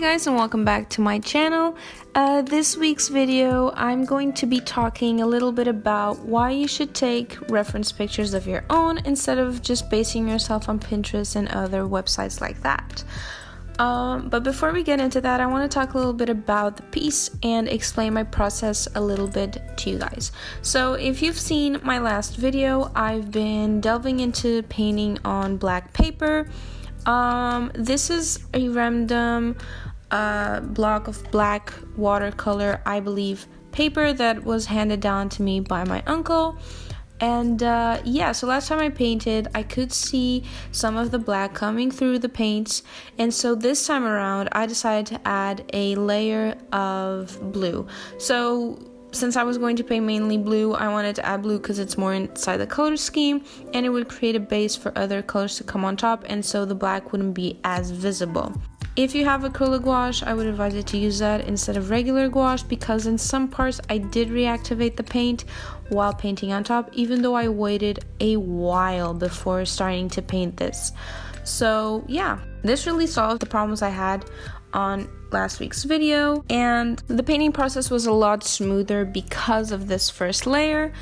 guys, and welcome back to my channel. This week's video I'm going to be talking a little bit about why you should take reference pictures of your own instead of just basing yourself on Pinterest and other websites like that. But before we get into that, I want to talk a little bit about the piece and explain my process a little bit to you guys. So if you've seen my last video, I've been delving into painting on black paper. This is a random block of black watercolor, I believe, paper that was handed down to me by my uncle. And so last time I painted, I could see some of the black coming through the paints, and so this time around I decided to add a layer of blue. So since I was going to paint mainly blue, I wanted to add blue because it's more inside the color scheme and it would create a base for other colors to come on top, and so the black wouldn't be as visible. If you have acrylic gouache, I would advise you to use that instead of regular gouache, because in some parts I did reactivate the paint while painting on top, even though I waited a while before starting to paint this. So yeah, this really solved the problems I had on last week's video, and the painting process was a lot smoother because of this first layer.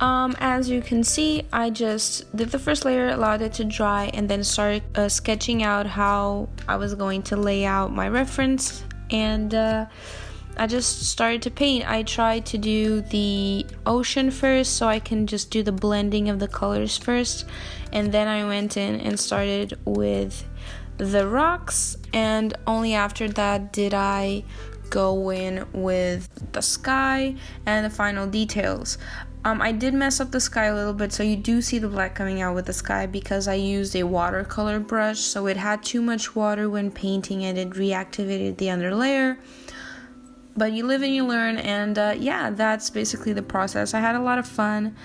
As you can see, I just did the first layer, allowed it to dry, and then started sketching out how I was going to lay out my reference, and I just started to paint. I tried to do the ocean first so I can just do the blending of the colors first, and then I went in and started with the rocks, and only after that did I go in with the sky and the final details. I did mess up the sky a little bit, so you do see the black coming out with the sky because I used a watercolor brush, so it had too much water when painting and it reactivated the under layer. But you live and you learn, and that's basically the process. I had a lot of fun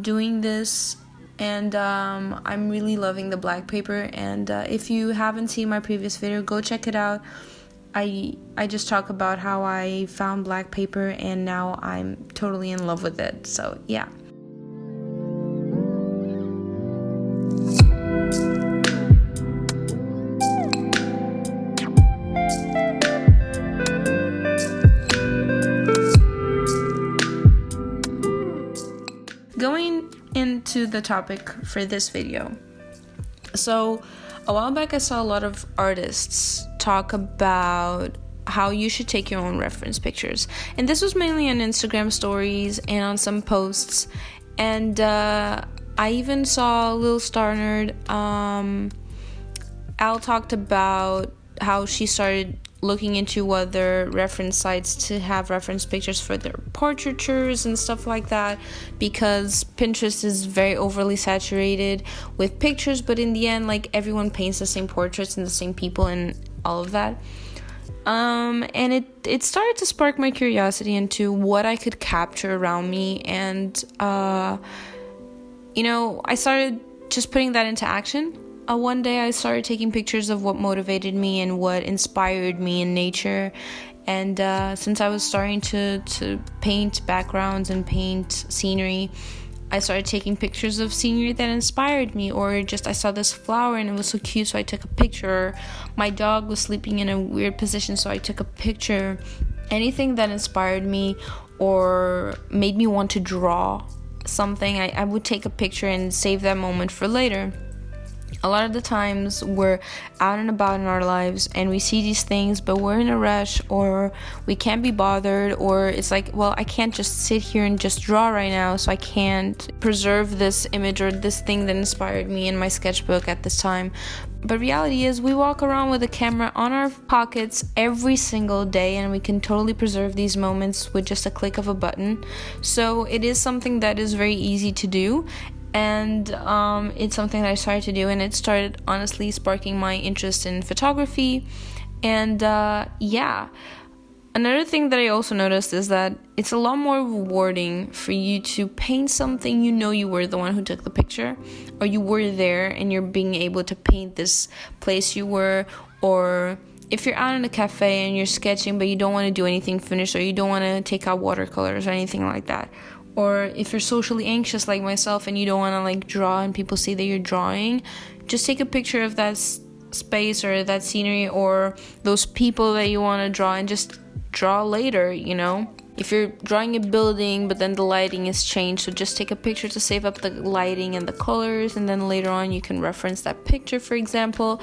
doing this, and I'm really loving the black paper. And if you haven't seen my previous video, go check it out. I just talk about how I found black paper and now I'm totally in love with it. So yeah. Going into the topic for this video. So a while back I saw a lot of artists talk about how you should take your own reference pictures, and this was mainly on Instagram stories and on some posts, and I even saw Lil Star Nerd Al talked about how she started looking into other reference sites to have reference pictures for their portraitures and stuff like that, because Pinterest is very overly saturated with pictures, but in the end, like, everyone paints the same portraits and the same people and all of that. And it started to spark my curiosity into what I could capture around me, and I started just putting that into action. One day I started taking pictures of what motivated me and what inspired me in nature, and since I was starting to paint backgrounds and paint scenery, I started taking pictures of scenery that inspired me, or just I saw this flower and it was so cute, so I took a picture. My dog was sleeping in a weird position, so I took a picture. Anything that inspired me or made me want to draw something, I would take a picture and save that moment for later. A lot of the times we're out and about in our lives and we see these things, but we're in a rush, or we can't be bothered, or it's like, well, I can't just sit here and just draw right now, so I can't preserve this image or this thing that inspired me in my sketchbook at this time. But reality is, we walk around with a camera on our pockets every single day, and we can totally preserve these moments with just a click of a button. So it is something that is very easy to do. And it's something that I started to do, and it started honestly sparking my interest in photography. And another thing that I also noticed is that it's a lot more rewarding for you to paint something you were the one who took the picture, or you were there and you're being able to paint this place you were, or if you're out in a cafe and you're sketching but you don't want to do anything finished, or you don't want to take out watercolors or anything like that. Or if you're socially anxious like myself and you don't want to draw and people see that you're drawing, just take a picture of that space or that scenery or those people that you want to draw, and just draw later, you know. If you're drawing a building but then the lighting is changed, so just take a picture to save up the lighting and the colors, and then later on you can reference that picture, for example.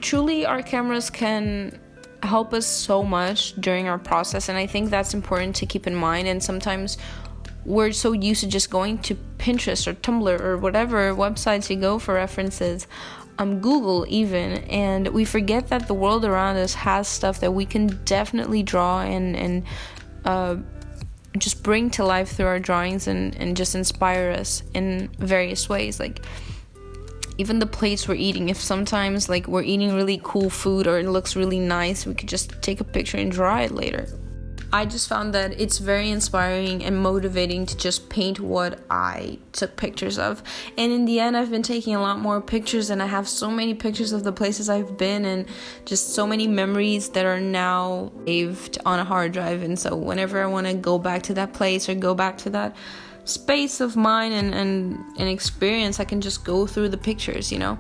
Truly, our cameras can help us so much during our process, and I think that's important to keep in mind. And sometimes we're so used to just going to Pinterest or Tumblr or whatever websites you go for references, Google even, and we forget that the world around us has stuff that we can definitely draw and just bring to life through our drawings, and just inspire us in various ways. Like even the plates we're eating, if sometimes like we're eating really cool food or it looks really nice, we could just take a picture and draw it later. I just found that it's very inspiring and motivating to just paint what I took pictures of. And in the end, I've been taking a lot more pictures, and I have so many pictures of the places I've been, and just so many memories that are now saved on a hard drive. And so whenever I want to go back to that place or go back to that space of mine and experience, I can just go through the pictures, you know.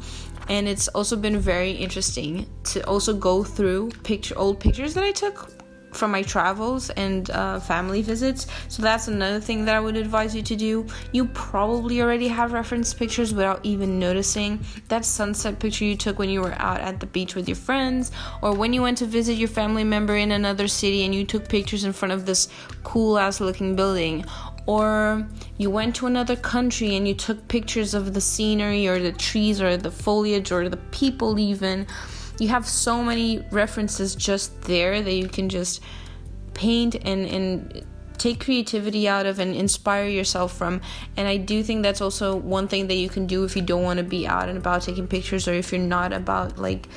And it's also been very interesting to also go through old pictures that I took from my travels and family visits. So that's another thing that I would advise you to do. You probably already have reference pictures without even noticing. That sunset picture you took when you were out at the beach with your friends, or when you went to visit your family member in another city and you took pictures in front of this cool ass looking building, or you went to another country and you took pictures of the scenery or the trees or the foliage or the people even. You have so many references just there that you can just paint and take creativity out of and inspire yourself from. And I do think that's also one thing that you can do if you don't want to be out and about taking pictures, or if you're not about like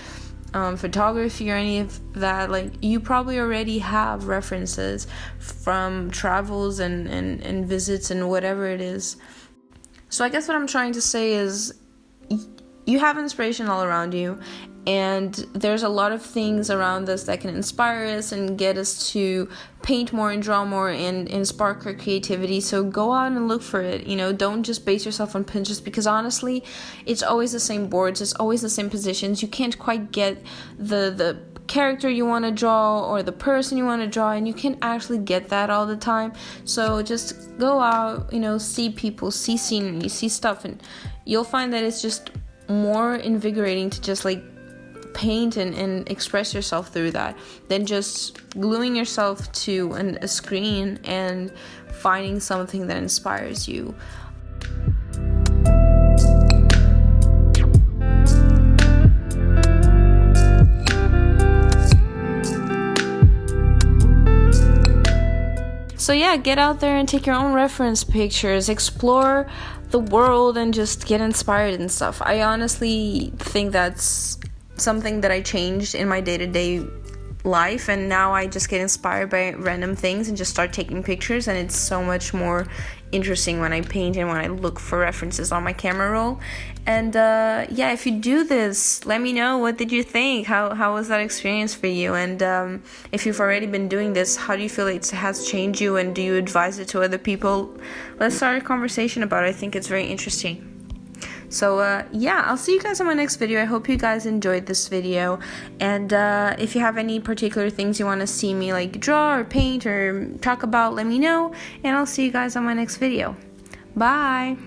photography or any of that. Like you probably already have references from travels and visits and whatever it is. So I guess what I'm trying to say is you have inspiration all around you, and there's a lot of things around us that can inspire us and get us to paint more and draw more and spark our creativity. So go out and look for it, you know. Don't just base yourself on Pinterest, because honestly it's always the same boards, it's always the same positions. You can't quite get the character you want to draw or the person you want to draw, and you can't actually get that all the time. So just go out, you know, see people, see scenery, see stuff, and you'll find that it's just more invigorating to just like paint and express yourself through that than just gluing yourself to a screen and finding something that inspires you. So yeah, get out there and take your own reference pictures, explore the world, and just get inspired and stuff. I honestly think that's something that I changed in my day-to-day life, and now I just get inspired by random things and just start taking pictures, and it's so much more interesting when I paint and when I look for references on my camera roll. And yeah, if you do this, let me know, what did you think? How was that experience for you? And if you've already been doing this, how do you feel it has changed you, and do you advise it to other people? Let's start a conversation about it. I think it's very interesting. So yeah, I'll see you guys in my next video. I hope you guys enjoyed this video, and if you have any particular things you want to see me like draw or paint or talk about, let me know, and I'll see you guys on my next video. Bye.